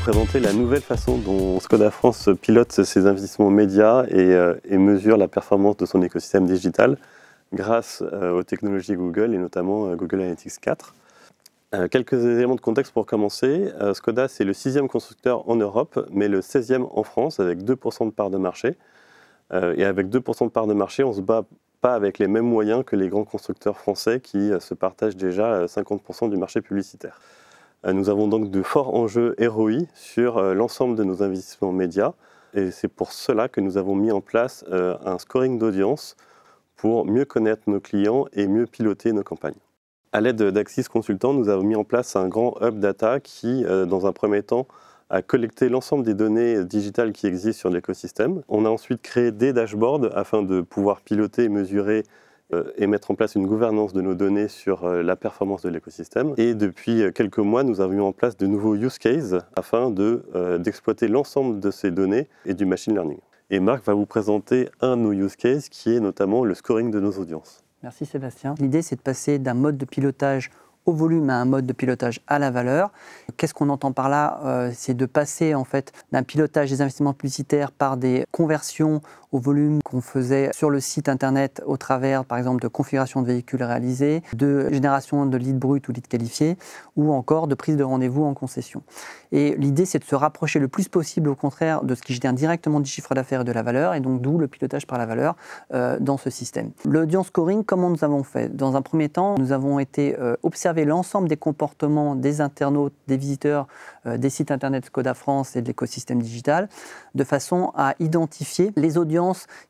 présenter la nouvelle façon dont Skoda France pilote ses investissements médias et mesure la performance de son écosystème digital grâce aux technologies Google et notamment Google Analytics 4. Quelques éléments de contexte pour commencer. Skoda, c'est le 6e constructeur en Europe, mais le 16e en France, avec 2% de part de marché. Et avec 2% de part de marché, on ne se bat pas avec les mêmes moyens que les grands constructeurs français qui se partagent déjà 50% du marché publicitaire. Nous avons donc de forts enjeux ROI sur l'ensemble de nos investissements médias. Et c'est pour cela que nous avons mis en place un scoring d'audience pour mieux connaître nos clients et mieux piloter nos campagnes. À l'aide d'Axis Consultant, nous avons mis en place un grand hub data qui, dans un premier temps, a collecté l'ensemble des données digitales qui existent sur l'écosystème. On a ensuite créé des dashboards afin de pouvoir piloter, mesurer et mettre en place une gouvernance de nos données sur la performance de l'écosystème. Et depuis quelques mois, nous avons mis en place de nouveaux use cases afin d'exploiter l'ensemble de ces données et du machine learning. Et Marc va vous présenter un de nos use cases qui est notamment le scoring de nos audiences. Merci Sébastien. L'idée, c'est de passer d'un mode de pilotage au volume à un mode de pilotage à la valeur. Qu'est-ce qu'on entend par là? C'est de passer en fait d'un pilotage des investissements publicitaires par des conversions au volume qu'on faisait sur le site internet au travers par exemple de configuration de véhicules réalisés, de génération de leads bruts ou leads qualifiés ou encore de prise de rendez-vous en concession. Et l'idée, c'est de se rapprocher le plus possible au contraire de ce qui génère directement du chiffre d'affaires et de la valeur, et donc d'où le pilotage par la valeur dans ce système. L'audience scoring, comment nous avons fait? Dans un premier temps, nous avons été observer l'ensemble des comportements des internautes, des visiteurs des sites internet Skoda France et de l'écosystème digital, de façon à identifier les audiences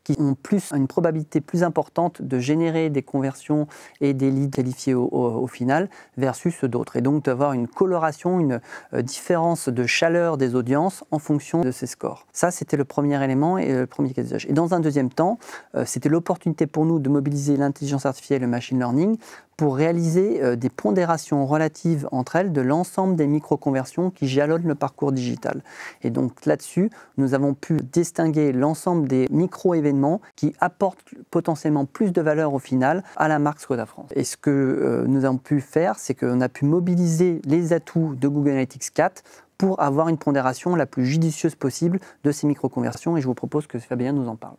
qui ont une probabilité plus importante de générer des conversions et des leads qualifiés au final versus d'autres. Et donc d'avoir une coloration, une différence de chaleur des audiences en fonction de ces scores. Ça, c'était le premier élément et le premier cas d'usage. Et dans un deuxième temps, c'était l'opportunité pour nous de mobiliser l'intelligence artificielle et le machine learning pour réaliser des pondérations relatives entre elles de l'ensemble des micro-conversions qui jalonnent le parcours digital. Et donc là-dessus, nous avons pu distinguer l'ensemble des micro-événements qui apportent potentiellement plus de valeur au final à la marque Skoda France. Et ce que nous avons pu faire, c'est qu'on a pu mobiliser les atouts de Google Analytics 4 pour avoir une pondération la plus judicieuse possible de ces micro-conversions. Et je vous propose que Fabien nous en parle.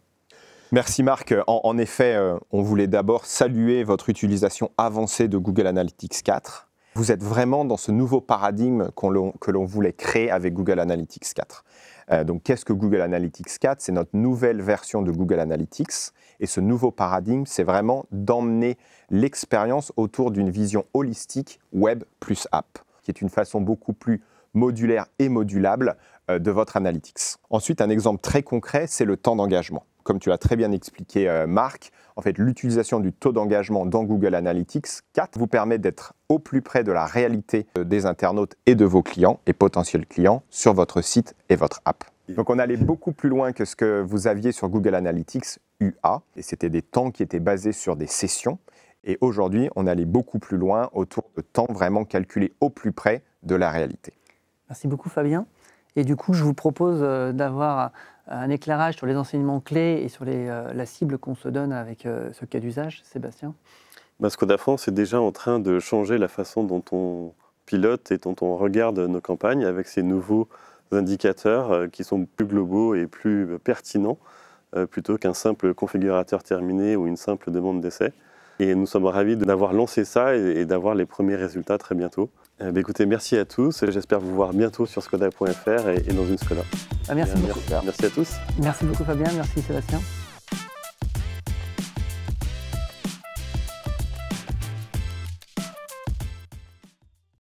Merci Marc. En effet, on voulait d'abord saluer votre utilisation avancée de Google Analytics 4. Vous êtes vraiment dans ce nouveau paradigme que l'on voulait créer avec Google Analytics 4. Donc, qu'est-ce que Google Analytics 4? C'est notre nouvelle version de Google Analytics. Et ce nouveau paradigme, c'est vraiment d'emmener l'expérience autour d'une vision holistique web plus app, qui est une façon beaucoup plus modulaire et modulable de votre analytics. Ensuite, un exemple très concret, c'est le temps d'engagement. Comme tu l'as très bien expliqué, Marc, en fait, l'utilisation du taux d'engagement dans Google Analytics 4 vous permet d'être au plus près de la réalité des internautes et de vos clients et potentiels clients sur votre site et votre app. Donc, on allait beaucoup plus loin que ce que vous aviez sur Google Analytics UA, et c'était des temps qui étaient basés sur des sessions. Et aujourd'hui, on allait beaucoup plus loin autour de temps vraiment calculés au plus près de la réalité. Merci beaucoup Fabien. Et du coup, je vous propose d'avoir un éclairage sur les enseignements clés et sur la cible qu'on se donne avec ce cas d'usage. Sébastien? Skoda France est déjà en train de changer la façon dont on pilote et dont on regarde nos campagnes avec ces nouveaux indicateurs qui sont plus globaux et plus pertinents plutôt qu'un simple configurateur terminé ou une simple demande d'essai. Et nous sommes ravis d'avoir lancé ça et d'avoir les premiers résultats très bientôt. Écoutez, merci à tous. J'espère vous voir bientôt sur skoda.fr et dans une Skoda. Merci beaucoup. Merci à tous. Merci beaucoup Fabien, merci Sébastien.